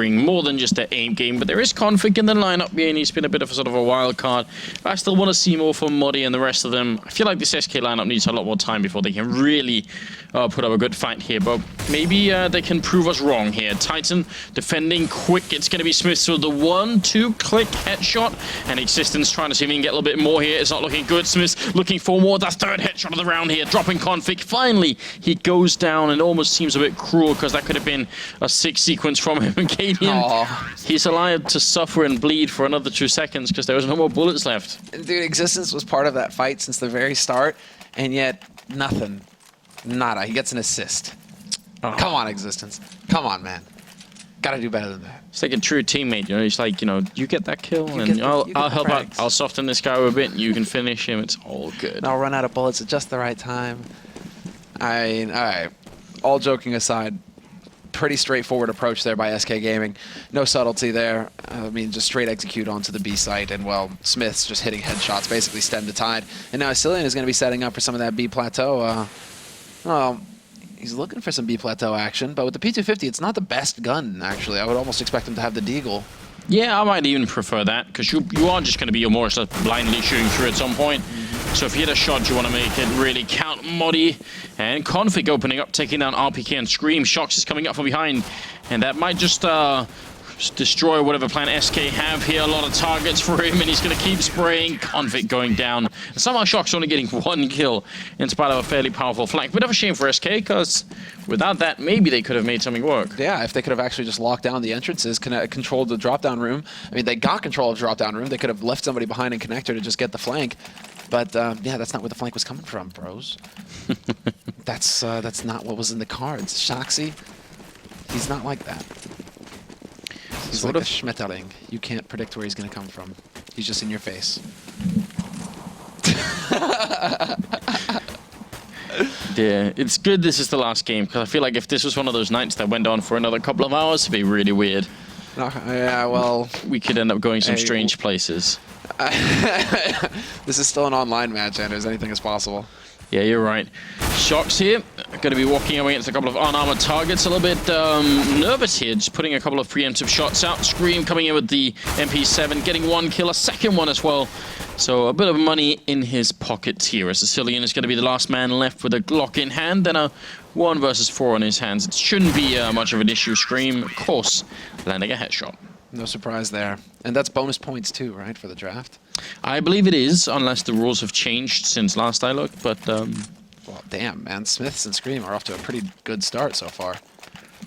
favoring more than just their aim game, but there is config in the lineup here, and he's been a bit of a sort of a wild card. But I still want to see more from Modi and the rest of them. I feel like this SK lineup needs a lot more time before they can really put up a good fight here, but maybe they can prove us wrong here. Titan defending quick. It's going to be Smith, so the 1-2 click headshot, and Existence trying to see if he can get a little bit more here. It's not looking good. Smith looking for more. The third headshot of the round here, dropping config. Finally, he goes down, and it almost seems a bit cruel because that could have been a 6 sequence from him. Cadian, he's allowed to suffer and bleed for another 2 seconds because there was no more bullets left. Dude, Existence was part of that fight since the very start, and yet nothing. Nada. He gets an assist. Come on, Existence. Come on, man. Gotta do better than that. It's like a true teammate, you know. It's like, you know, you get that kill, and I'll help out. I'll soften this guy a bit, and you can finish him. It's all good. And I'll run out of bullets at just the right time. All right. All joking aside, pretty straightforward approach there by SK Gaming. No subtlety there. I mean, just straight execute onto the B site, and well, Smith's just hitting headshots, basically stem the tide. And now ESEA is going to be setting up for some of that B plateau. Well, he's looking for some B plateau action, but with the P250, it's not the best gun, actually. I would almost expect him to have the Deagle. Yeah, I might even prefer that, because you are just going to be more just blindly shooting through at some point. So if you hit a shot, you want to make it really count. Modi and Config opening up, taking down RPK and Scream. Shox is coming up from behind, and that might just destroy whatever plan SK have here. A lot of targets for him, and he's going to keep spraying. Config going down. And somehow Shox only getting 1 kill in spite of a fairly powerful flank. Bit of a shame for SK, because without that, maybe they could have made something work. Yeah, if they could have actually just locked down the entrances, controlled the drop-down room. I mean, they got control of the drop-down room. They could have left somebody behind in connector to just get the flank. But yeah, that's not where the flank was coming from, bros. That's not what was in the cards. Shoxy, he's not like that. He's like a Schmetterling. You can't predict where he's going to come from. He's just in your face. Yeah, it's good this is the last game, because I feel like if this was one of those nights that went on for another couple of hours, it'd be really weird. Yeah, well... We could end up going some strange places. This is still an online match, Anders. Anything is possible. Yeah, you're right. Shox here, going to be walking away against a couple of unarmored targets. A little bit nervous here, just putting a couple of preemptive shots out. Scream coming in with the MP7, getting 1 kill, a second one as well. So a bit of money in his pockets here, as Sicilian is going to be the last man left with a Glock in hand, then a 1 versus 4 on his hands. It shouldn't be much of an issue. Scream, of course, landing a headshot. No surprise there. And that's bonus points too, right, for the draft? I believe it is, unless the rules have changed since last I looked, but... Well, damn, man. Smiths and Scream are off to a pretty good start so far.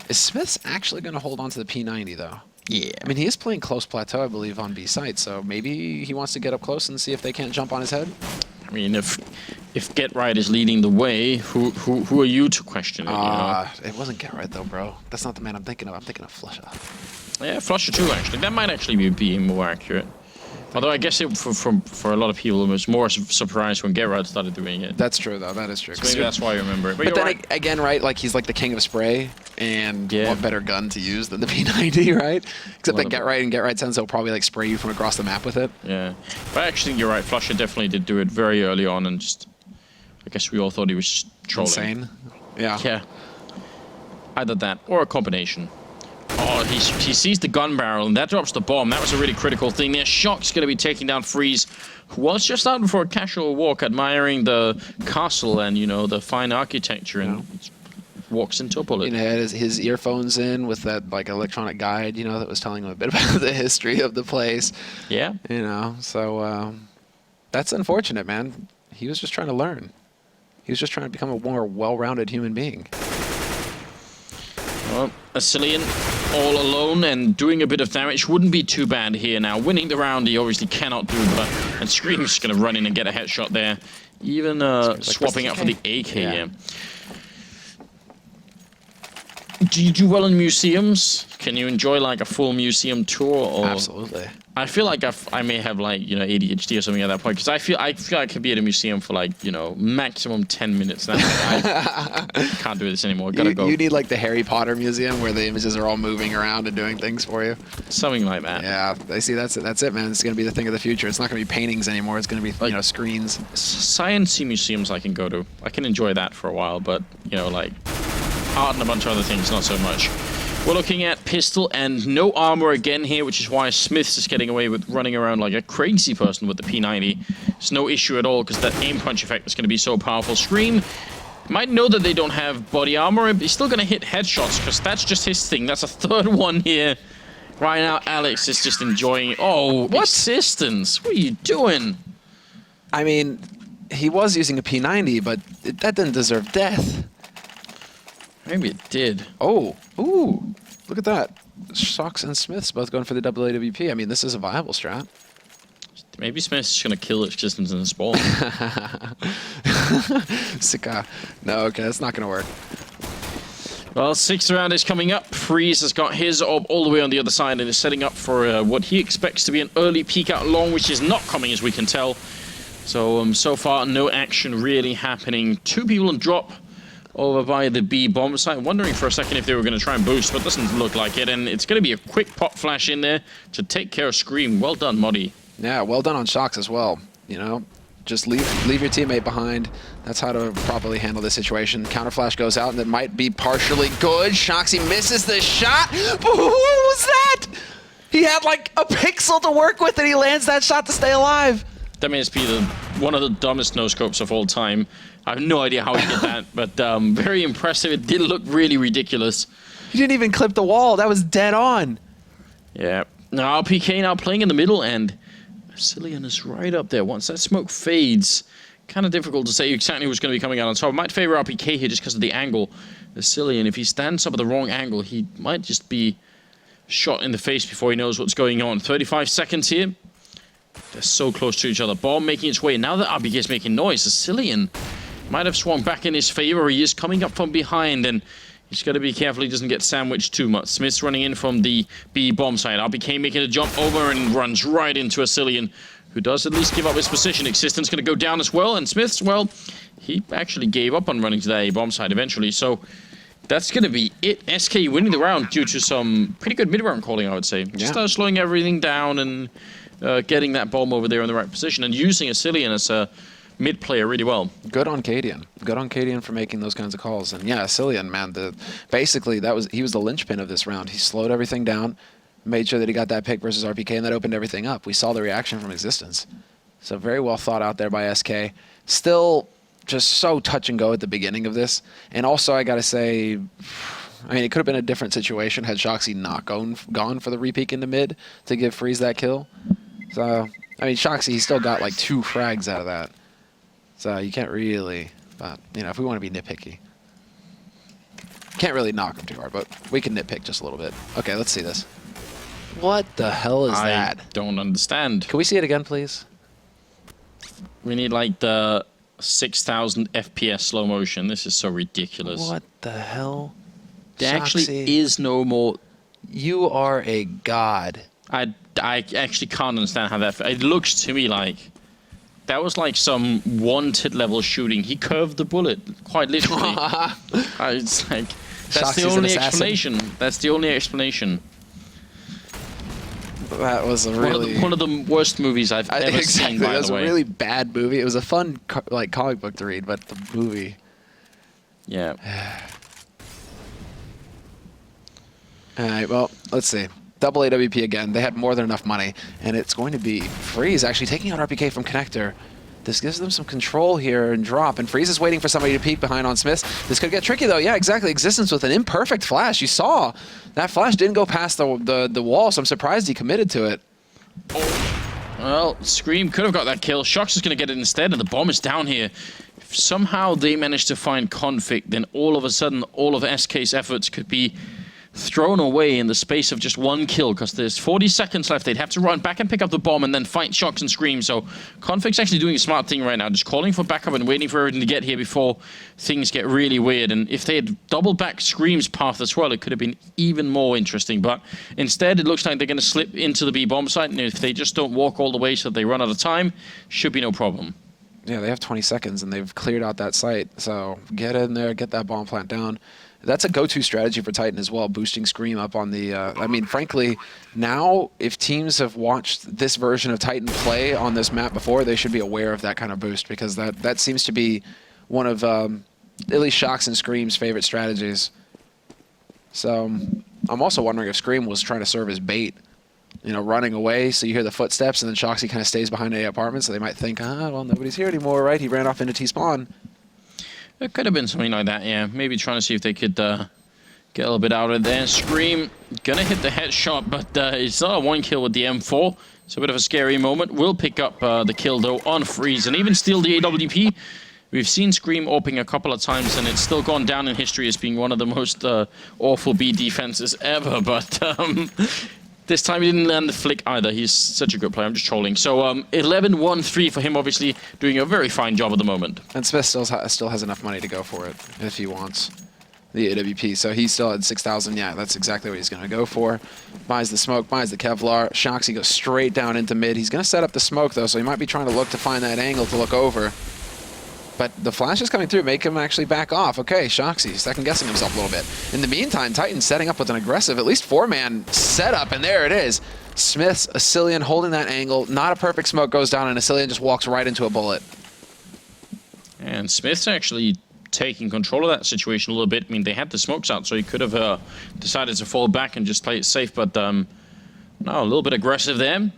Is Smiths actually going to hold on to the P90, though? Yeah. I mean, he is playing close plateau, I believe, on B site, so maybe he wants to get up close and see if they can't jump on his head? I mean, if Get Right is leading the way, who are you to question it, you know? It wasn't Get Right, though, bro. That's not the man I'm thinking of. I'm thinking of Flusher. Yeah, Flusher too, actually. That might actually be being more accurate. Although I guess for a lot of people, it was more surprised when Get Right started doing it. That's true, though. That is true. So maybe that's why you remember it. But then right. Again, right, like he's like the king of spray, and what better gun to use than the P90, right? Except that Get Right and Get Right Sense will probably like spray you from across the map with it. Yeah, but I actually think you're right. Flusher definitely did do it very early on, and just I guess we all thought he was just trolling. Insane. Yeah. Yeah. Either that or a combination. Oh, he sees the gun barrel, and that drops the bomb. That was a really critical thing there. Shock's going to be taking down Freeze, who was just out for a casual walk, admiring the castle and, you know, the fine architecture, and walks into a bullet. You know, had his earphones in with that, like, electronic guide, you know, that was telling him a bit about the history of the place. Yeah. You know, so that's unfortunate, man. He was just trying to learn. He was just trying to become a more well-rounded human being. Well, Sicilian all alone and doing a bit of damage wouldn't be too bad here now. Winning the round he obviously cannot do, but and Scream's going to run in and get a headshot there. Even swapping out for the AK here. Do you do well in museums? Can you enjoy like a full museum tour? Or Absolutely. I feel like I may have like, you know, ADHD or something at that point, because I feel I could be at a museum for like, you know, maximum 10 minutes. Now I can't do this anymore. Gotta go. You need like the Harry Potter museum where the images are all moving around and doing things for you. Something like that. Yeah, I see. That's it, man. It's gonna be the thing of the future. It's not gonna be paintings anymore. It's gonna be like, you know, screens. Sciencey museums I can go to. I can enjoy that for a while, but you know, like art and a bunch of other things, not so much. We're looking at pistol and no armor again here, which is why Smiths is getting away with running around like a crazy person with the P90. It's no issue at all, because that aim punch effect is going to be so powerful. Scream might know that they don't have body armor, but he's still going to hit headshots, because that's just his thing. That's a third one here. Right now, Alex is just enjoying it. Oh, what? Assistance. What are you doing? I mean, he was using a P90, but that didn't deserve death. Maybe it did. Oh, ooh, look at that. Shocks and Smiths both going for the double AWP. I mean, this is a viable strat. Maybe Smith's just going to kill Existence in the spawn. Sika. No, okay, that's not going to work. Well, 6th round is coming up. Freeze has got his orb all the way on the other side and is setting up for what he expects to be an early peek out long, which is not coming, as we can tell. So, so far, no action really happening. 2 people on drop over by the B bomb site. Wondering for a second if they were going to try and boost, but doesn't look like it. And it's going to be a quick pop flash in there to take care of Scream. Well done, Muddy. Yeah, well done on Shocks as well. You know, just leave your teammate behind. That's how to properly handle this situation. Counter flash goes out, and it might be partially good. Shoxy misses the shot. What was that? He had like a pixel to work with, and he lands that shot to stay alive. That may just be one of the dumbest no-scopes of all time. I have no idea how he did that, but very impressive. It did look really ridiculous. He didn't even clip the wall. That was dead on. Yeah. Now RPK now playing in the middle, and Cillian is right up there. Once that smoke fades, kind of difficult to say exactly who's going to be coming out on top. I might favor RPK here just because of the angle. Cillian, if he stands up at the wrong angle, he might just be shot in the face before he knows what's going on. 35 seconds here. They're so close to each other. Bomb making its way. Now that RPK is making noise, Cillian might have swung back in his favor. He is coming up from behind, and he's got to be careful he doesn't get sandwiched too much. Smith's running in from the B bomb side. RPK making a jump over and runs right into a Cillian, who does at least give up his position. Existence going to go down as well, and Smith's, well, he actually gave up on running to that A bomb side eventually, so that's going to be it. SK winning the round due to some pretty good mid-round calling, I would say. Just slowing everything down and getting that bomb over there in the right position and using a Cillian as a mid player really well. Good on Cadian. Good on Cadian for making those kinds of calls. And yeah, Cillian, man, basically he was the linchpin of this round. He slowed everything down, made sure that he got that pick versus RPK, and that opened everything up. We saw the reaction from Existence. So very well thought out there by SK. Still just so touch and go at the beginning of this. And also, I got to say, I mean, it could have been a different situation had Shoxy not gone for the repeak into mid to give Freeze that kill. So, I mean, Shoxy, he still got like 2 frags out of that. So you can't really, but, you know, if we want to be nitpicky. Can't really knock him too hard, but we can nitpick just a little bit. Okay, let's see this. What the hell is that? I don't understand. Can we see it again, please? We need like the 6,000 FPS slow motion. This is so ridiculous. What the hell? There actually is no more. You are a god. I actually can't understand how that. It looks to me like that was like some wanted level shooting. He curved the bullet, quite literally. It's like that's the only explanation. That's the only explanation. That was a really one of the worst movies I've ever seen. By the way, it was a really bad movie. It was a fun like comic book to read, but the movie. Yeah. All right. Well, let's see. Double AWP again. They had more than enough money, and it's going to be Freeze actually taking out RPK from Connector. This gives them some control here and drop, and Freeze is waiting for somebody to peek behind on Smiths. This could get tricky, though. Yeah, exactly. Existence with an imperfect flash. You saw that flash didn't go past the wall, so I'm surprised he committed to it. Well, Scream could have got that kill. Shox is going to get it instead, and the bomb is down here. If somehow they manage to find Config, then all of a sudden, all of SK's efforts could be thrown away in the space of just 1 kill, because there's 40 seconds left. They'd have to run back and pick up the bomb and then fight Shox and Scream. So Config's actually doing a smart thing right now, just calling for backup and waiting for everything to get here before things get really weird. And if they had doubled back Scream's path as well, it could have been even more interesting. But instead, it looks like they're going to slip into the B bomb site, and if they just don't walk all the way so that they run out of time, should be no problem. Yeah, they have 20 seconds, and they've cleared out that site. So get in there, get that bomb plant down. That's a go-to strategy for Titan as well, boosting Scream up on the... I mean, frankly, now, if teams have watched this version of Titan play on this map before, they should be aware of that kind of boost, because that seems to be one of, at least Shox and Scream's favorite strategies. So, I'm also wondering if Scream was trying to serve as bait. You know, running away, so you hear the footsteps, and then Shoxy kind of stays behind A apartment, so they might think, well, nobody's here anymore, right? He ran off into T-spawn. It could have been something like that, yeah. Maybe trying to see if they could get a little bit out of there. Scream gonna hit the headshot, but it's not a one kill with the M4. It's a bit of a scary moment. Will pick up the kill, though, on Freeze, and even steal the AWP. We've seen Scream opening a couple of times, and it's still gone down in history as being one of the most awful B defenses ever, but... this time he didn't land the flick either. He's such a good player. I'm just trolling. So 11-1-3 for him, obviously doing a very fine job at the moment. And Smith still has enough money to go for it if he wants the AWP. So he's still at 6,000. Yeah, that's exactly what he's going to go for. Buys the smoke, buys the Kevlar. Shoxy goes straight down into mid. He's going to set up the smoke, though, so he might be trying to look to find that angle to look over. But the flash is coming through, make him actually back off. Okay, Shoxy second-guessing himself a little bit. In the meantime, Titan setting up with an aggressive, at least four-man setup, and there it is. Smith's Asilian holding that angle. Not a perfect smoke goes down, and Asilian just walks right into a bullet. And Smith's actually taking control of that situation a little bit. I mean, they had the smokes out, so he could have decided to fall back and just play it safe, but no, a little bit aggressive there.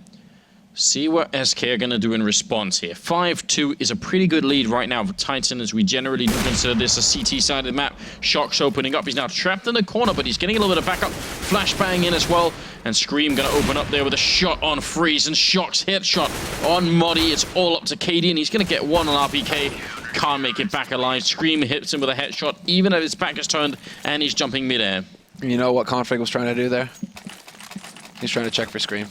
See what SK are going to do in response here. 5-2 is a pretty good lead right now for Titan, as we generally do consider this a CT side of the map. Shock's opening up. He's now trapped in the corner, but he's getting a little bit of backup. Flashbang in as well. And Scream going to open up there with a shot on Freeze. And Shock's headshot on Muddy. It's all up to KD, and he's going to get one on RPK. Can't make it back alive. Scream hits him with a headshot, even as his back is turned, and he's jumping midair. You know what Config was trying to do there? He's trying to check for Scream.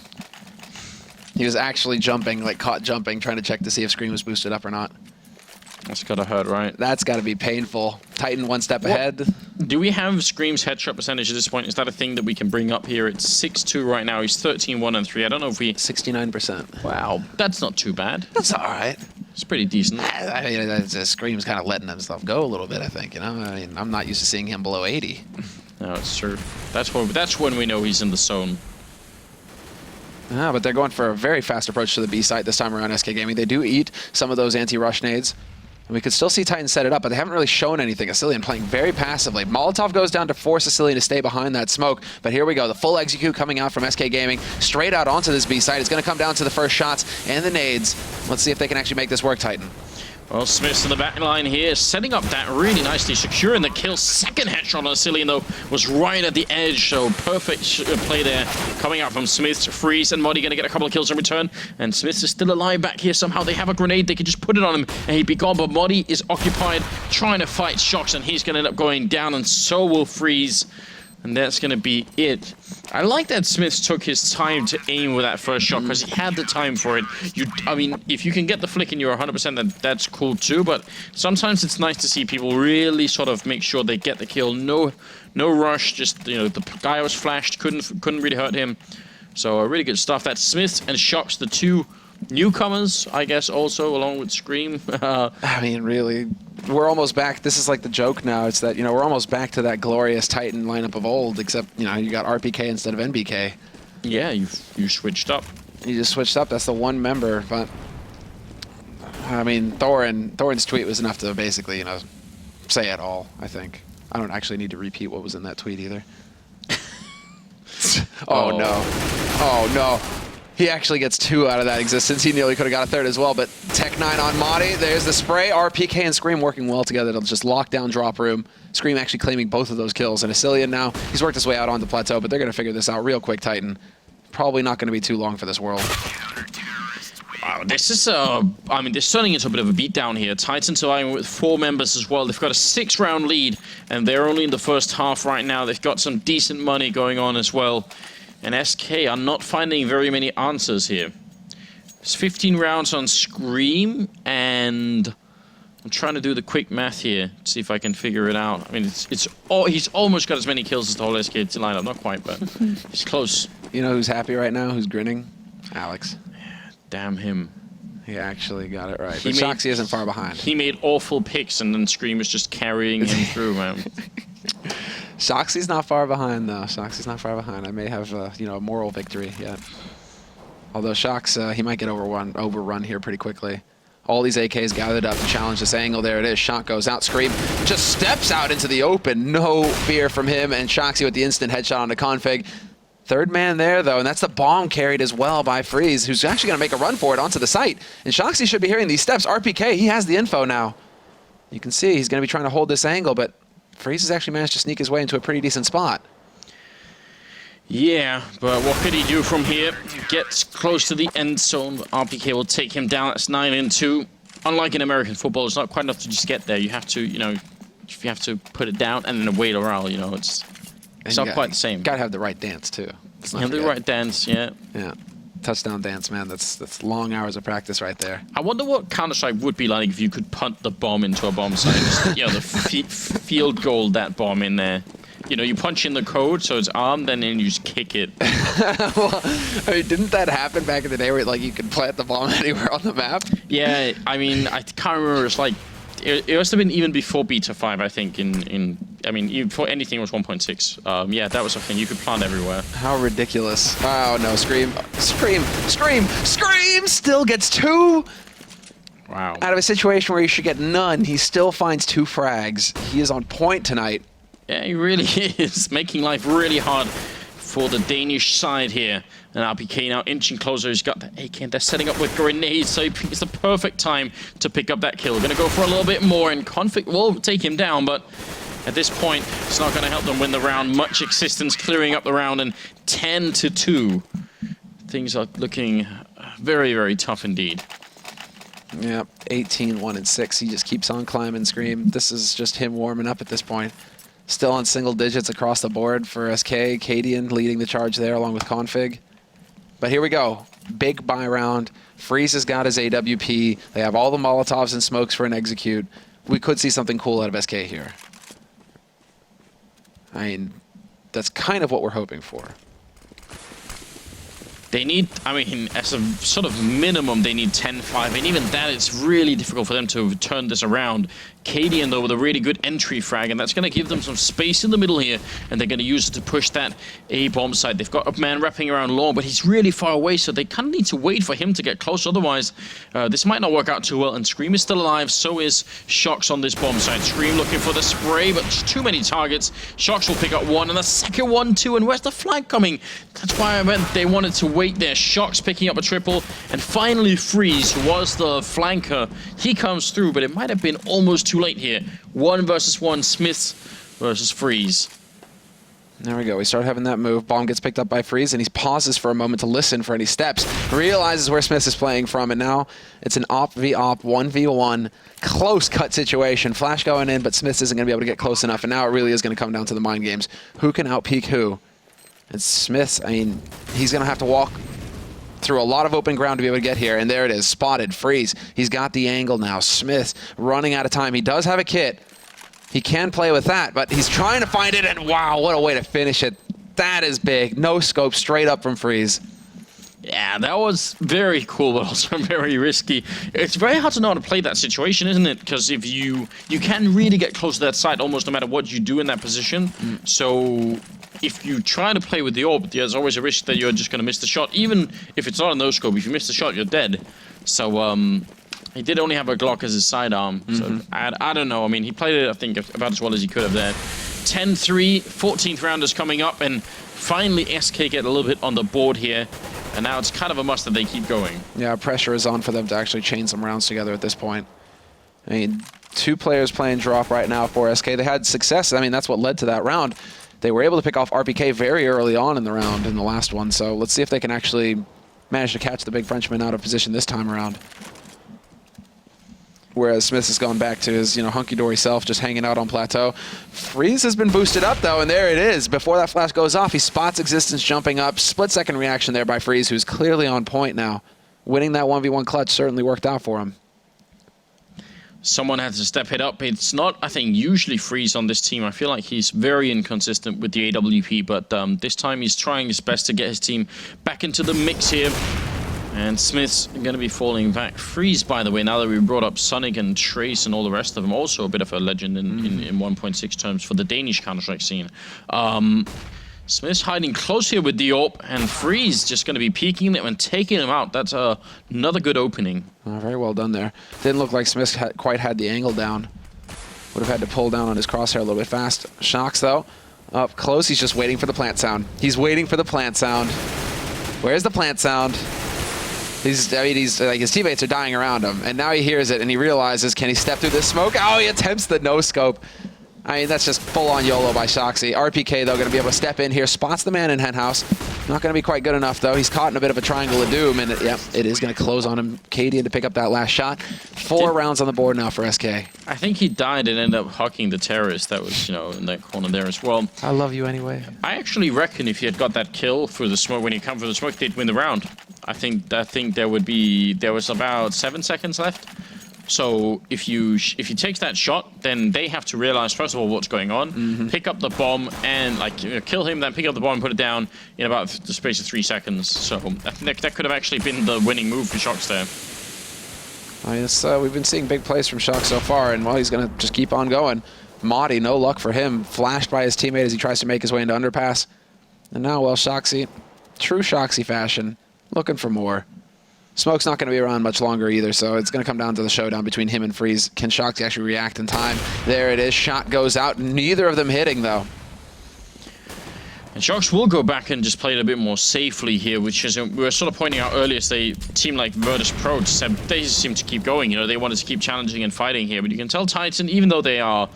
He was actually jumping, like caught jumping, trying to check to see if Scream was boosted up or not. That's gotta hurt, right? That's gotta be painful. Titan one step ahead. Do we have Scream's headshot percentage at this point? Is that a thing that we can bring up here? It's 6-2 right now. He's 13-1-3. I don't know if we... 69%. Wow, that's not too bad. That's all right. It's pretty decent. I mean, Scream's kind of letting himself go a little bit, I think, you know? I mean, I'm not used to seeing him below 80. No, it's true. That's when we know he's in the zone. But they're going for a very fast approach to the B site this time around, SK Gaming. They do eat some of those anti-rush nades. And we could still see Titan set it up, but they haven't really shown anything. Asilian playing very passively. Molotov goes down to force Asilian to stay behind that smoke. But here we go. The full execute coming out from SK Gaming. Straight out onto this B site. It's going to come down to the first shots and the nades. Let's see if they can actually make this work, Titan. Well, Smith's in the back line here, setting up that really nicely, securing the kill. Second headshot on Asilian, though, was right at the edge, so perfect play there. Coming out from Smith's Freeze, and Muddy going to get a couple of kills in return. And Smith's is still alive back here somehow. They have a grenade, they can just put it on him, and he'd be gone. But Muddy is occupied, trying to fight Shocks, and he's going to end up going down, and so will Freeze. And that's going to be it. I like that Smith took his time to aim with that first shot, because he had the time for it. I mean, if you can get the flick and you're 100%, that's cool too, but sometimes it's nice to see people really sort of make sure they get the kill. No rush, just, you know, the guy was flashed, couldn't really hurt him. So really good stuff. That's Smith and Shocks, the two newcomers, I guess, also, along with Scream. I mean, really, we're almost back. This is like the joke now. It's that, you know, we're almost back to that glorious Titan lineup of old, except, you know, you got RPK instead of NBK. Yeah, you switched up. You just switched up. That's the one member, but I mean, Thorin's tweet was enough to basically, you know, say it all, I think. I don't actually need to repeat what was in that tweet either. Oh, no. Oh, no. He actually gets two out of that existence. He nearly could have got a third as well, but Tech 9 on Madi. There's the spray. RPK and Scream working well together to just lock down drop room. Scream actually claiming both of those kills. And Asilian now, he's worked his way out onto Plateau, but they're going to figure this out real quick, Titan. Probably not going to be too long for this world. Wow, this is I mean, they're turning into a bit of a beatdown here. Titan surviving with 4 members as well. They've got a 6-round lead, and they're only in the first half right now. They've got some decent money going on as well. And SK are not finding very many answers here. It's 15 rounds on Scream, and I'm trying to do the quick math here to see if I can figure it out. I mean, he's almost got as many kills as the whole SK lineup. Not quite, but he's close. You know who's happy right now? Who's grinning? Alex. Damn him. He actually got it right. But Shoxy isn't far behind. He made awful picks, and then Scream was just carrying him through, man. Shoxy's not far behind, though. Shoxy's not far behind. I may have, you know, a moral victory yet. Although Shox, he might get overrun here pretty quickly. All these AKs gathered up to challenge this angle. There it is. Shot goes out. Scream just steps out into the open. No fear from him. And Shoxy with the instant headshot onto Config. Third man there, though, and that's the bomb carried as well by Freeze, who's actually going to make a run for it onto the site. And Shoxy should be hearing these steps. RPK, he has the info now. You can see he's going to be trying to hold this angle, but Freeze has actually managed to sneak his way into a pretty decent spot. Yeah, but what could he do from here? Gets close to the end zone. RPK will take him down. That's 9-2. Unlike in American football, it's not quite enough to just get there. You have to, you have to put it down and then wait around. It's not quite the same. Gotta have the right dance too. Have the right dance, yeah. Yeah, touchdown dance, man. That's long hours of practice right there. I wonder what Counter-Strike would be like if you could punt the bomb into a bomb site. Just, the field goal that bomb in there. You punch in the code, so it's armed, and then you just kick it. Well, I mean, didn't that happen back in the day where you could plant the bomb anywhere on the map? Yeah, I mean, I can't remember. It's like it must have been even before Beta 5, I think. Even before anything was 1.6. Yeah, that was a thing. You could plant everywhere. How ridiculous! Oh no, Scream, Scream, Scream, Scream! Still gets 2. Wow. Out of a situation where he should get none, he still finds 2 frags. He is on point tonight. Yeah, he really is making life really hard for the Danish side here. And RPK now inching closer. He's got the AK and they're setting up with grenades, so it's the perfect time to pick up that kill. Gonna go for a little bit more, and Config will take him down, but at this point, it's not gonna help them win the round. Much existence clearing up the round, and 10-2. Things are looking very, very tough indeed. Yep, 18-1-6. He just keeps on climbing, Scream. This is just him warming up at this point. Still on single digits across the board for SK. Cadian leading the charge there along with Config. But here we go. Big buy round. Freeze has got his AWP. They have all the Molotovs and smokes for an execute. We could see something cool out of SK here. I mean, that's kind of what we're hoping for. They need, as a sort of minimum, they need 10-5, and even that, it's really difficult for them to turn this around. Cadian, though, with a really good entry frag, and that's going to give them some space in the middle here, and they're going to use it to push that A-bomb side. They've got a man wrapping around long, but he's really far away, so they kind of need to wait for him to get close. Otherwise, this might not work out too well, and Scream is still alive, so is Shox on this bomb side. Scream looking for the spray, but just too many targets. Shox will pick up one, and the second one, too, and where's the flank coming? That's why I meant they wanted to wait there. Shox picking up a triple, and finally Freeze, who was the flanker. He comes through, but it might have been almost too late here. 1 versus 1, Smith versus Freeze. There we go. We start having that move. Bomb gets picked up by Freeze, and he pauses for a moment to listen for any steps. Realizes where Smith is playing from, and now it's an op v op, 1v1, close cut situation. Flash going in, but Smith isn't going to be able to get close enough, and now it really is going to come down to the mind games. Who can outpeak who? And Smith, he's going to have to walk through a lot of open ground to be able to get here, and there it is, spotted. Freeze. He's got the angle now. Smith running out of time. He does have a kit. He can play with that, but he's trying to find it, and wow, what a way to finish it. That is big. No scope, straight up from Freeze. Yeah, that was very cool, but also very risky. It's very hard to know how to play that situation, isn't it? Because if you can really get close to that side almost no matter what you do in that position. So if you try to play with the orb, there's always a risk that you're just going to miss the shot. Even if it's not a no-scope, if you miss the shot, you're dead. So he did only have a Glock as his sidearm. So I don't know. He played it, I think, about as well as he could have there. 10-3, 14th round is coming up, and finally SK get a little bit on the board here. And now it's kind of a must that they keep going. Yeah, pressure is on for them to actually chain some rounds together at this point. 2 players playing drop right now for SK. They had success. That's what led to that round. They were able to pick off RPK very early on in the round in the last one. So let's see if they can actually manage to catch the big Frenchman out of position this time around. Whereas Smith has gone back to his, hunky-dory self, just hanging out on plateau. Freeze has been boosted up, though, and there it is. Before that flash goes off, he spots existence jumping up. Split-second reaction there by Freeze, who's clearly on point now. Winning that 1v1 clutch certainly worked out for him. Someone had to step it up. It's not, I think, usually Freeze on this team. I feel like he's very inconsistent with the AWP, but this time he's trying his best to get his team back into the mix here. And Smith's going to be falling back. Freeze, by the way, now that we brought up Sonic and Trace and all the rest of them, also a bit of a legend in 1.6 terms for the Danish Counter-Strike scene. Smith's hiding close here with the AWP, and Freeze just going to be peeking them and taking them out. That's another good opening. Very well done there. Didn't look like Smith quite had the angle down. Would have had to pull down on his crosshair a little bit fast. Shocks, though, up close. He's just waiting for the plant sound. He's waiting for the plant sound. Where's the plant sound? He's like, his teammates are dying around him, and now he hears it, and he realizes, can he step through this smoke? Oh, he attempts the no-scope. I mean, that's just full-on YOLO by Shoxy. RPK, though, going to be able to step in here, spots the man in Henhouse. Not going to be quite good enough, though. He's caught in a bit of a triangle of doom, and it is going to close on him. Cadian to pick up that last shot. 4 rounds on the board now for SK. I think he died and ended up hucking the terrorist that was, in that corner there as well. I love you anyway. I actually reckon if he had got that kill through the smoke, when he come through the smoke, they'd win the round. I think there was about 7 seconds left. So if you take that shot, then they have to realize first of all what's going on, pick up the bomb and kill him, then pick up the bomb and put it down in about the space of 3 seconds. So I think that could have actually been the winning move for Shox there. We've been seeing big plays from Shox so far, and well, he's going to just keep on going. Madi, no luck for him, flashed by his teammate as he tries to make his way into underpass. And now, well, Shoxy, true Shoxy fashion, looking for more. Smoke's not going to be around much longer either, so it's going to come down to the showdown between him and Freeze. Can Shoxy actually react in time? There it is. Shot goes out. Neither of them hitting, though. And Shox will go back and just play it a bit more safely here, which is, we were sort of pointing out earlier, they team like Virtus Pro, they just seem to keep going. They wanted to keep challenging and fighting here, but you can tell Titan, even though they are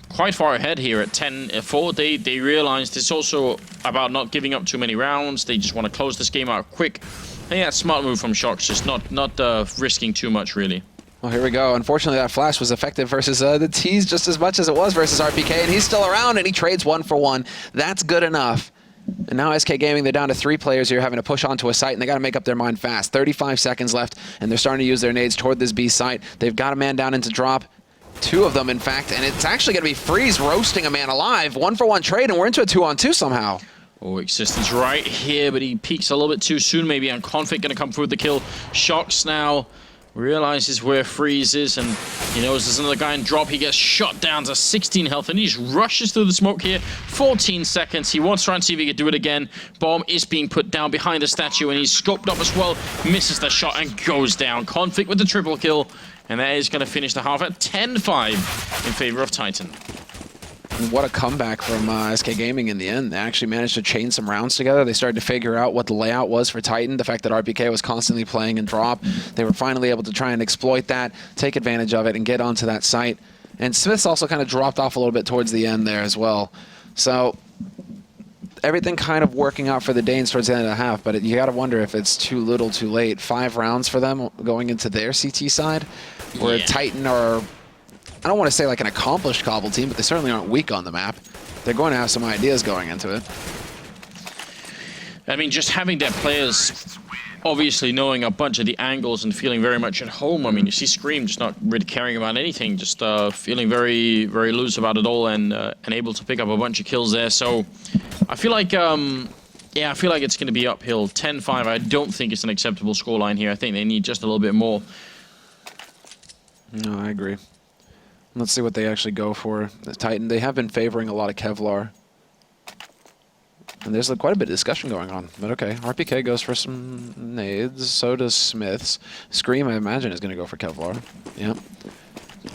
quite far ahead here at 10-4, they realized it's also about not giving up too many rounds. They just want to close this game out quick. I think that's a smart move from Shox, just not risking too much, really. Well, here we go. Unfortunately, that flash was effective versus the T's just as much as it was versus RPK, and he's still around, and he trades 1 for 1. That's good enough. And now SK Gaming, they're down to 3 players here having to push onto a site, and they got to make up their mind fast. 35 seconds left, and they're starting to use their nades toward this B site. They've got a man down into drop. 2 of them, in fact, and it's actually going to be Freeze roasting a man alive. 1 for 1 trade, and we're into a 2-on-2 somehow. Oh, Existence right here, but he peeks a little bit too soon, maybe, and Config going to come through with the kill. Shox now realizes where Freeze is, and he knows there's another guy in drop. He gets shot down to 16 health, and he just rushes through the smoke here. 14 seconds. He wants to try and see if he can do it again. Bomb is being put down behind the statue, and he's scoped up as well. Misses the shot and goes down. Config with the triple kill, and that is going to finish the half at 10-5 in favor of Titan. What a comeback from SK Gaming in the end. They actually managed to chain some rounds together. They started to figure out what the layout was for Titan. The fact that RPK was constantly playing in drop. They were finally able to try and exploit that, take advantage of it, and get onto that site. And Smith's also kind of dropped off a little bit towards the end there as well. So everything kind of working out for the Danes towards the end of the half, but you got to wonder if it's too little too late. 5 rounds for them going into their CT side, where Titan are, I don't want to say like an accomplished Cobble team, but they certainly aren't weak on the map. They're going to have some ideas going into it. I mean, just having their players obviously knowing a bunch of the angles and feeling very much at home. I mean, you see Scream just not really caring about anything, just feeling very, very loose about it all, and able to pick up a bunch of kills there. So I feel like, yeah, I feel like it's going to be uphill. 10-5, I don't think it's an acceptable scoreline here. I think they need just a little bit more. No, I agree. Let's see what they actually go for. The Titan, they have been favoring a lot of Kevlar. And there's quite a bit of discussion going on. But okay, RPK goes for some nades. So does Smiths. Scream, I imagine, is going to go for Kevlar. Yep.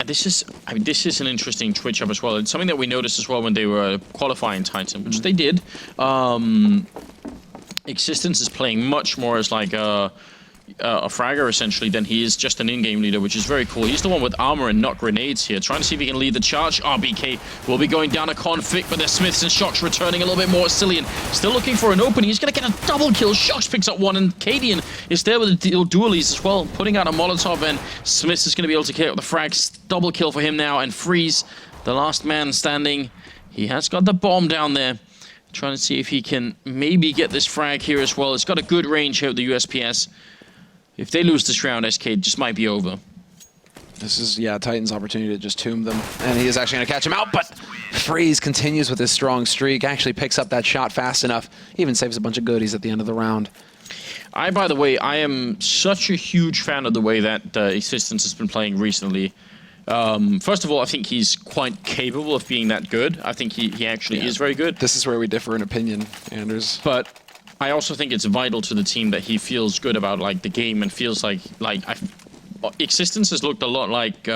This is, I mean, this is an interesting twitch up as well. It's something that we noticed as well when they were qualifying Titan, which they did. Existence is playing much more as like a fragger, essentially, than he is just an in-game leader, which is very cool. He's the one with armor and not grenades here, trying to see if he can lead the charge. RBK will be going down a conflict, but there's Smiths and Shox returning a little bit more. Cillian still looking for an opening. He's going to get a double kill. Shox picks up one, and Cadian is there with the dualies as well, putting out a Molotov, and Smiths is going to be able to get the frags. Double kill for him now, and Freeze, the last man standing. He has got the bomb down there. Trying to see if he can maybe get this frag here as well. It's got a good range here with the USPS. If they lose this round, SK just might be over. This is, yeah, Titan's opportunity to just tomb them. And he is actually going to catch him out, but Freeze continues with his strong streak, actually picks up that shot fast enough, even saves a bunch of goodies at the end of the round. By the way, I am such a huge fan of the way that Existence has been playing recently. First of all, I think he's quite capable of being that good. I think he actually is very good. This is where we differ in opinion, Anders. But I also think it's vital to the team that he feels good about like the game and feels like Existence has looked a lot like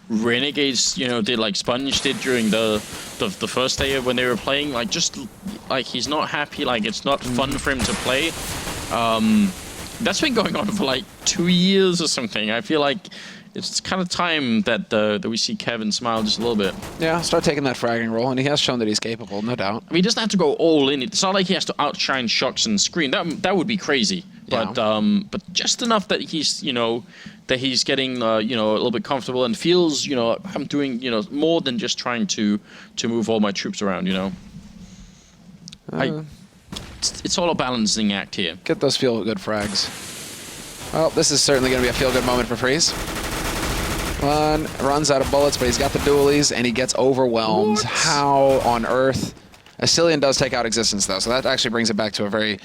Renegades, did like Sponge did during the first day when they were playing. Like just like he's not happy, like it's not fun for him to play. That's been going on for like 2 years or something. I feel like it's kind of time that we see Kevin smile just a little bit. Yeah, start taking that fragging role, and he has shown that he's capable, no doubt. I mean, he doesn't have to go all in. It's not like he has to outshine Shocks and Scream. That would be crazy. Yeah. But just enough that he's that he's getting a little bit comfortable and feels I'm doing more than just trying to move all my troops around. It's all a balancing act here. Get those feel-good frags. Well, this is certainly going to be a feel-good moment for Freeze. One runs out of bullets, but he's got the dualies, and he gets overwhelmed. What? How on earth? Asilian does take out Existence, though, so that actually brings it back to a very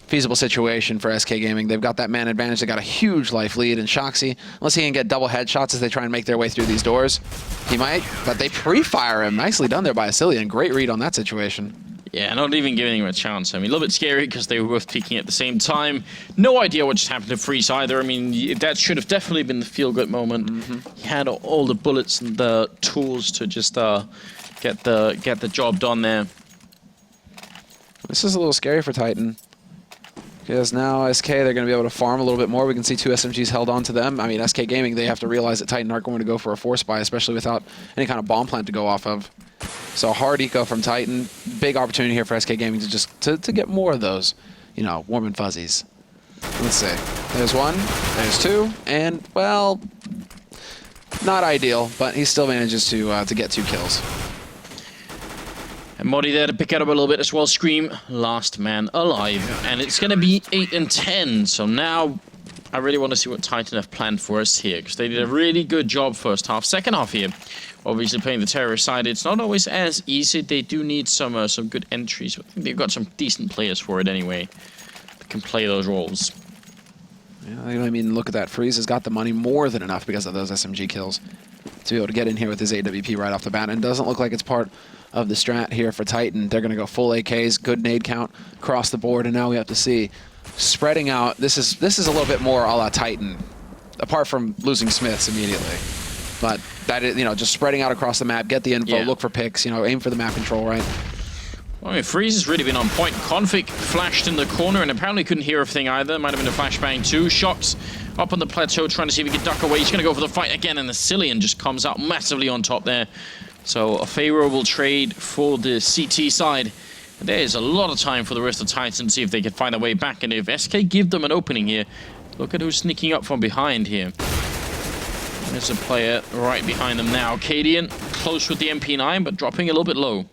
feasible situation for SK Gaming. They've got that man advantage. They got a huge life lead, and Shoxy, unless he can get double headshots as they try and make their way through these doors, he might, but they pre-fire him. Nicely done there by Asilian. Great read on that situation. Yeah, not even giving him a chance. I mean, a little bit scary because they were both peeking at the same time. No idea what just happened to Freeze either. I mean, that should have definitely been the feel-good moment. He had all the bullets and the tools to just get the job done there. This is a little scary for Titan. Because now SK, they're going to be able to farm a little bit more. We can see 2 SMGs held on to them. I mean, SK Gaming, they have to realize that Titan aren't going to go for a force buy, especially without any kind of bomb plant to go off of. So hard eco from Titan. Big opportunity here for SK Gaming to just to get more of those, warm and fuzzies. Let's see. There's one, there's 2, and, well, not ideal, but he still manages to get 2 kills. And Modi there to pick it up a little bit as well. Scream, last man alive. And it's going to be 8 and 10. So now I really want to see what Titan have planned for us here, because they did a really good job first half. Second half here, obviously playing the terrorist side, it's not always as easy. They do need some good entries. But I think they've got some decent players for it anyway that can play those roles. Yeah, I mean, look at that. Freeze has got the money more than enough because of those SMG kills to be able to get in here with his AWP right off the bat. And it doesn't look like it's part of the strat here for Titan. They're going to go full AKs, good nade count across the board, and now we have to see spreading out. This is a little bit more a la Titan, apart from losing Smiths immediately. But that is, just spreading out across the map, get the info, look for picks, aim for the map control, right? Well, I mean, Freeze has really been on point. Config flashed in the corner and apparently couldn't hear everything either. Might have been a flashbang too. Shocks up on the plateau trying to see if he can duck away. He's going to go for the fight again, and the Cillian just comes out massively on top there. So a favorable trade for the CT side. There's a lot of time for the rest of Titan to see if they can find a way back. And if SK give them an opening here, look at who's sneaking up from behind here. There's a player right behind them now. Cadian close with the MP9, but dropping a little bit low.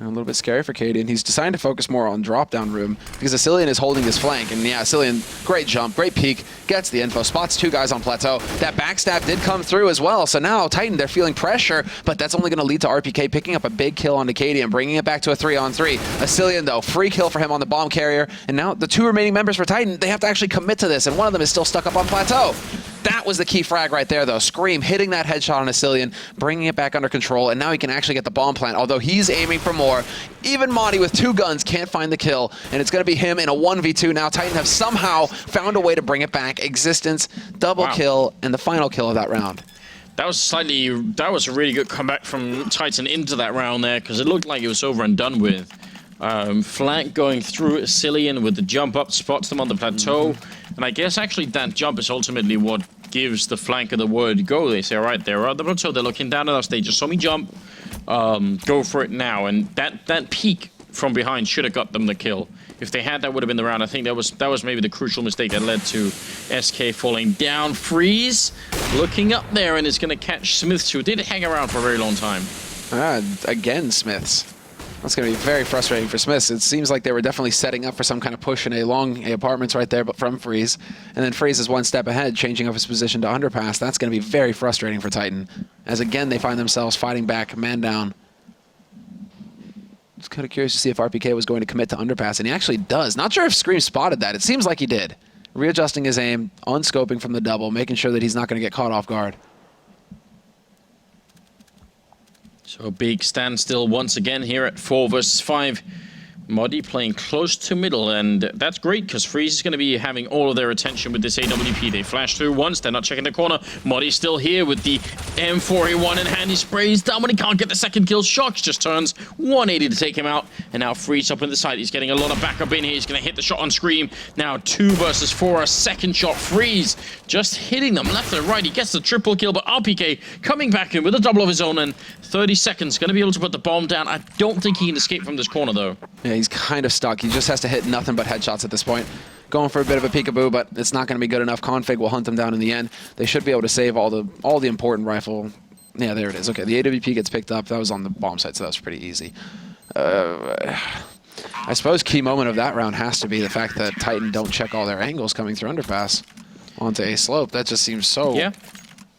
A little bit scary for Cadian. He's deciding to focus more on drop-down room because Asilian is holding his flank. And yeah, Asilian, great jump, great peek, gets the info, spots 2 guys on plateau. That backstab did come through as well. So now Titan, they're feeling pressure, but that's only going to lead to RPK picking up a big kill onto Cadian, bringing it back to a 3-on-3. Asilian, though, free kill for him on the bomb carrier. And now the 2 remaining members for Titan, they have to actually commit to this, and one of them is still stuck up on plateau. That was the key frag right there, though. Scream hitting that headshot on Asilian, bringing it back under control, and now he can actually get the bomb plant, although he's aiming for more. Even Modi with 2 guns can't find the kill, and it's going to be him in a 1v2 now. Titan have somehow found a way to bring it back. Existence, double kill, and the final kill of that round. That was a really good comeback from Titan into that round there, because it looked like it was over and done with. Flank going through Cillian with the jump up, spots them on the plateau. And I guess actually that jump is ultimately what gives the flanker the word go. They say, all right, they're on the plateau, they're looking down at us, they just saw me jump, go for it now. And that peek from behind should have got them the kill. If they had, that would have been the round. I think that was maybe the crucial mistake that led to SK falling down. Freeze looking up there and is going to catch Smiths, who did hang around for a very long time. Again, Smiths. That's going to be very frustrating for Smiths. It seems like they were definitely setting up for some kind of push in A apartments right there, but from Freeze. And then Freeze is one step ahead, changing up his position to underpass. That's going to be very frustrating for Titan, as again they find themselves fighting back, man down. Just kind of curious to see if RPK was going to commit to underpass, and he actually does. Not sure if Scream spotted that. It seems like he did. Readjusting his aim, unscoping from the double, making sure that he's not going to get caught off guard. So a big standstill once again here at 4 versus 5. Modi playing close to middle, and that's great because Freeze is going to be having all of their attention with this AWP. They flash through once, they're not checking the corner. Modi's still here with the M4A1 in hand. He sprays down when he can't get the second kill. Shocks just turns 180 to take him out, and now Freeze up in the side. He's getting a lot of backup in here. He's going to hit the shot on Scream. Now 2 versus 4, a second shot. Freeze just hitting them left and right. He gets the triple kill, but RPK coming back in with a double of his own, and 30 seconds. Going to be able to put the bomb down. I don't think he can escape from this corner, though. Yeah, he's kind of stuck. He just has to hit nothing but headshots at this point. Going for a bit of a peekaboo, but it's not going to be good enough. Config will hunt him down in the end. They should be able to save all the important rifle. Yeah, there it is. Okay, the AWP gets picked up. That was on the bomb site, so that was pretty easy. I suppose key moment of that round has to be the fact that Titan don't check all their angles coming through underpass onto A slope. That just seems so... Yeah.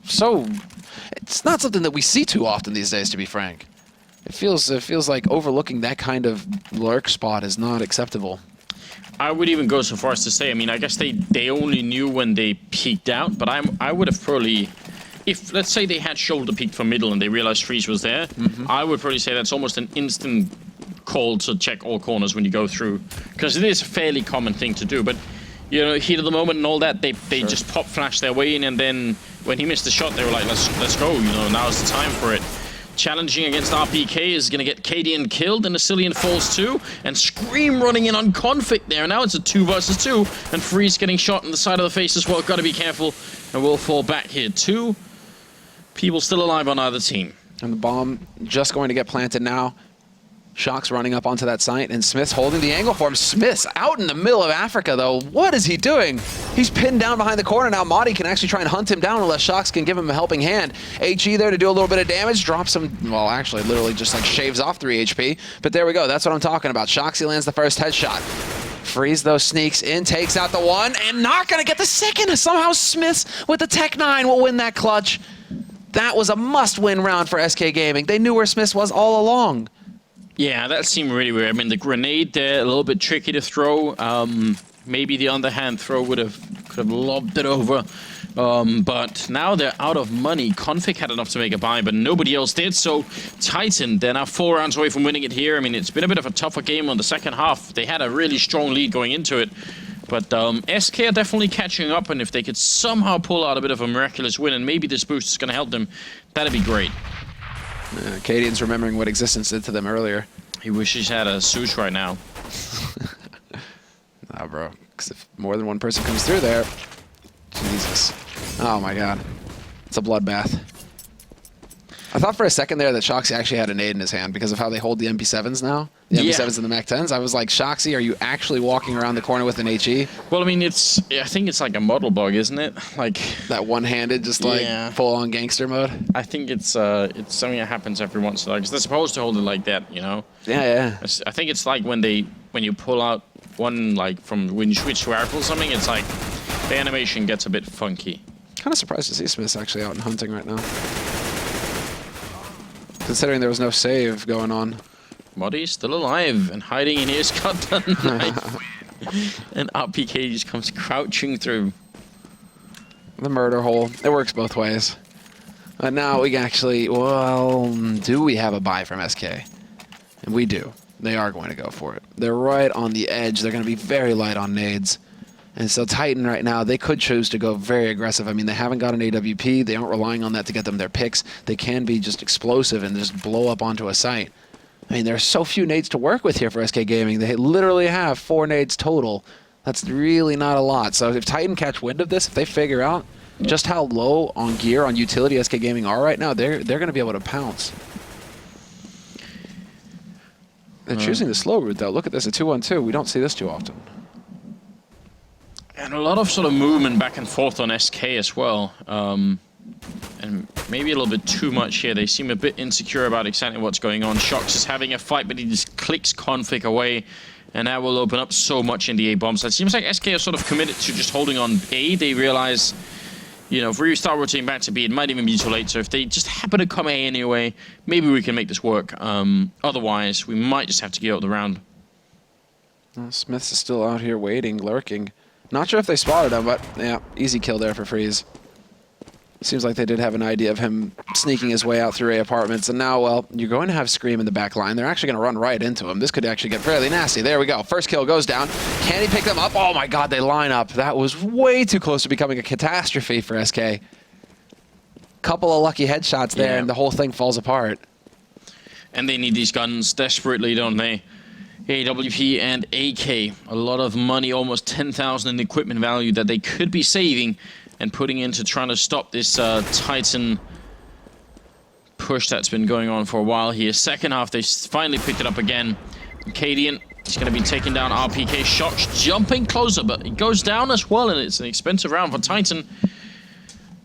So... It's not something that we see too often these days, to be frank. It feels like overlooking that kind of lurk spot is not acceptable. I would even go so far as to say, I mean, I guess they only knew when they peeked out, but I would have probably, if let's say they had shoulder peeked from middle and they realized Freeze was there, I would probably say that's almost an instant call to check all corners when you go through, because it is a fairly common thing to do. But you know, heat of the moment and all that, they just pop flash their way in, and then when he missed the shot, they were like, let's go, you know, now's the time for it. Challenging against RPK is going to get Cadian killed, and Asilian falls too, and Scream running in on Config there. Now it's a 2 versus 2, and Freeze getting shot in the side of the face as well. Got to be careful, and we'll fall back here. 2 people still alive on either team. And the bomb just going to get planted now. Shock's running up onto that site, and Smith's holding the angle for him. Smith's out in the middle of Africa, though. What is he doing? He's pinned down behind the corner. Now Modi can actually try and hunt him down unless Shocks can give him a helping hand. HE there to do a little bit of damage. Drops him, well, actually, literally just like shaves off 3 HP. But there we go. That's what I'm talking about. Shoxy lands the first headshot. Freeze, though, sneaks in, takes out the 1, and not going to get the second. Somehow Smiths with the Tech 9 will win that clutch. That was a must-win round for SK Gaming. They knew where Smiths was all along. Yeah, that seemed really weird. I mean, the grenade there, a little bit tricky to throw. Maybe the underhand throw could have lobbed it over. But now they're out of money. Config had enough to make a buy, but nobody else did. So Titan, they're now 4 rounds away from winning it here. I mean, it's been a bit of a tougher game on the second half. They had a really strong lead going into it. But SK are definitely catching up, and if they could somehow pull out a bit of a miraculous win, and maybe this boost is going to help them, that'd be great. Cadian's remembering what existence did to them earlier. He wishes he had a Zeus right now. Nah, bro. Because if more than one person comes through there... Jesus. Oh, my God. It's a bloodbath. I thought for a second there that Shoxy actually had a nade in his hand because of how they hold the MP7s now. The MP7s and the MAC-10s. I was like, Shoxy, are you actually walking around the corner with an HE? Well, I mean, I think it's like a model bug, isn't it? Like that one-handed, just like full-on gangster mode. I think it's something that happens every once in a while because they're supposed to hold it like that, you know? Yeah. I think it's like when you pull out one, like when you switch to rifle or something, it's like the animation gets a bit funky. Kind of surprised to see Smith's actually out and hunting right now. Considering there was no save going on. Modi's still alive and hiding in his cut knife. And RPK just comes crouching through. The murder hole. It works both ways. But now we can actually, well, do we have a buy from SK? And we do. They are going to go for it. They're right on the edge. They're going to be very light on nades. And so Titan right now, they could choose to go very aggressive. I mean, they haven't got an AWP. They aren't relying on that to get them their picks. They can be just explosive and just blow up onto a site. I mean, there's so few nades to work with here for SK Gaming. They literally have 4 nades total. That's really not a lot. So if Titan catch wind of this, if they figure out just how low on gear, on utility SK Gaming are right now, they're going to be able to pounce. They're choosing the slow route, though. Look at this, a 2-1-2. We don't see this too often. And a lot of sort of movement back and forth on SK as well. And maybe a little bit too much here. They seem a bit insecure about exactly what's going on. Shox is having a fight, but he just clicks Config away. And that will open up so much in the A bombs. It seems like SK are sort of committed to just holding on A. They realize, you know, if we start rotating back to B, it might even be too late. So if they just happen to come A anyway, maybe we can make this work. Otherwise, we might just have to give up the round. Well, Smiths is still out here waiting, lurking. Not sure if they spotted him, but yeah, easy kill there for Freeze. Seems like they did have an idea of him sneaking his way out through A apartments. And now, well, you're going to have Scream in the back line. They're actually going to run right into him. This could actually get fairly nasty. There we go. First kill goes down. Can he pick them up? Oh my god, they line up. That was way too close to becoming a catastrophe for SK. Couple of lucky headshots there, and the whole thing falls apart. And they need these guns desperately, don't they? AWP and AK. A lot of money, almost 10,000 in equipment value that they could be saving and putting into trying to stop this Titan push that's been going on for a while here. Second half, they finally picked it up again. Cadian is going to be taking down RPK. Shots jumping closer, but it goes down as well, and it's an expensive round for Titan,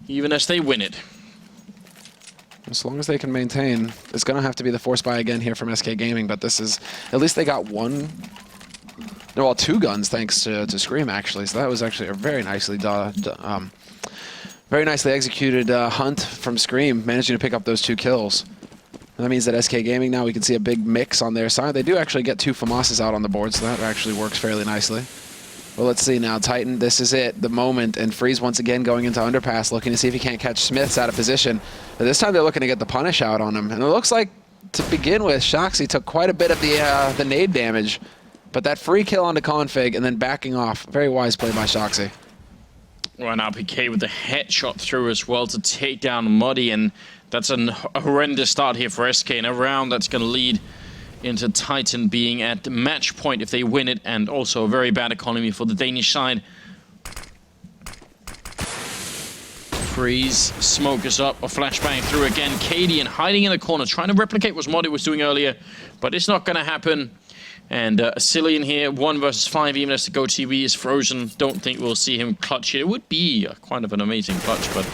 even as they win it. As long as they can maintain, it's going to have to be the force buy again here from SK Gaming, but this is, at least they got one, no, well, two guns thanks to Scream, actually, so that was actually a very nicely executed hunt from Scream, managing to pick up those 2 kills. That means that SK Gaming now, we can see a big mix on their side. They do actually get 2 FAMASs out on the board, so that actually works fairly nicely. Well, let's see now. Titan, this is it, the moment, and Freeze once again going into underpass, looking to see if he can't catch Smiths out of position. But this time they're looking to get the punish out on him, and it looks like, to begin with, Shoxy took quite a bit of the nade damage, but that free kill onto Config and then backing off, very wise play by Shoxy. Well, an RPK with a headshot through as well to take down Muddy, and that's a horrendous start here for SK, and a round that's going to lead into Titan being at match point if they win it, and also a very bad economy for the Danish side. Freeze, smoke is up, a flashbang through again. Cadian hiding in the corner, trying to replicate what Muddy was doing earlier, but it's not going to happen. And Cillian here, 1 versus 5, even as the Go TV is frozen. Don't think we'll see him clutch here. It would be kind of an amazing clutch, but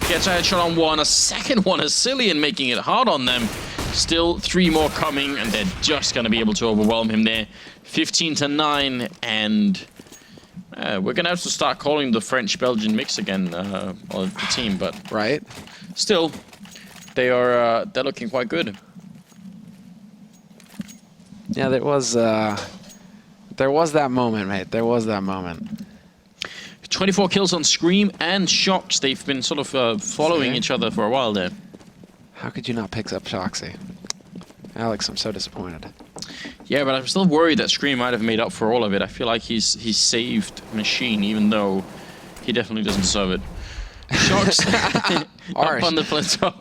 gets a headshot on one. A second one as Cillian making it hard on them. Still 3 more coming, and they're just going to be able to overwhelm him there. 15-9, and we're going to have to start calling the French-Belgian mix again, on the team, but right. Still, they're looking quite good. Yeah, there was that moment, mate. There was that moment. 24 kills on Scream and Shox. They've been sort of following each other for a while there. How could you not pick up Shoxy? Alex, I'm so disappointed. Yeah, but I'm still worried that Scream might have made up for all of it. I feel like he's saved Machine, even though he definitely doesn't deserve it. Shox up on the plateau.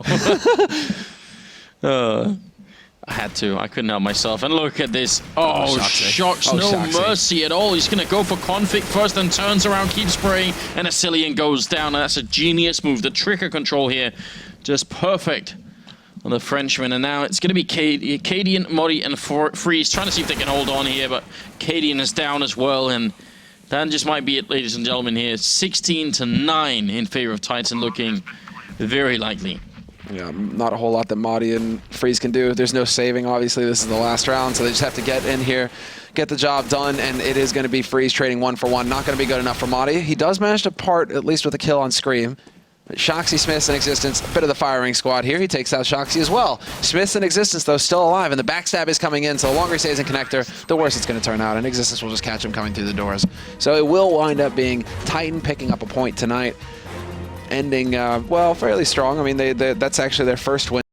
I had to. I couldn't help myself. And look at this. Oh, Shox. No mercy at all. He's going to go for Config first and turns around, keeps spraying, and a Cillian goes down. And that's a genius move. The trigger control here, just perfect on the Frenchman. And now it's going to be Cadian, Muddy, and Freeze trying to see if they can hold on here. But Cadian is down as well. And that just might be it, ladies and gentlemen, here. 16-9 in favor of Titan, looking very likely. Yeah, not a whole lot that Muddy and Freeze can do. There's no saving, obviously. This is the last round, so they just have to get in here, get the job done, and it is going to be Freeze trading 1-for-1. Not going to be good enough for Muddy. He does manage to part, at least with a kill on Scream. But Shoxy Smith's in existence, a bit of the firing squad here. He takes out Shoxy as well. Smith's in existence, though, still alive, and the backstab is coming in, so the longer he stays in connector, the worse it's going to turn out, and existence will just catch him coming through the doors. So it will wind up being Titan picking up a point tonight, ending, well, fairly strong. I mean, that's actually their first win.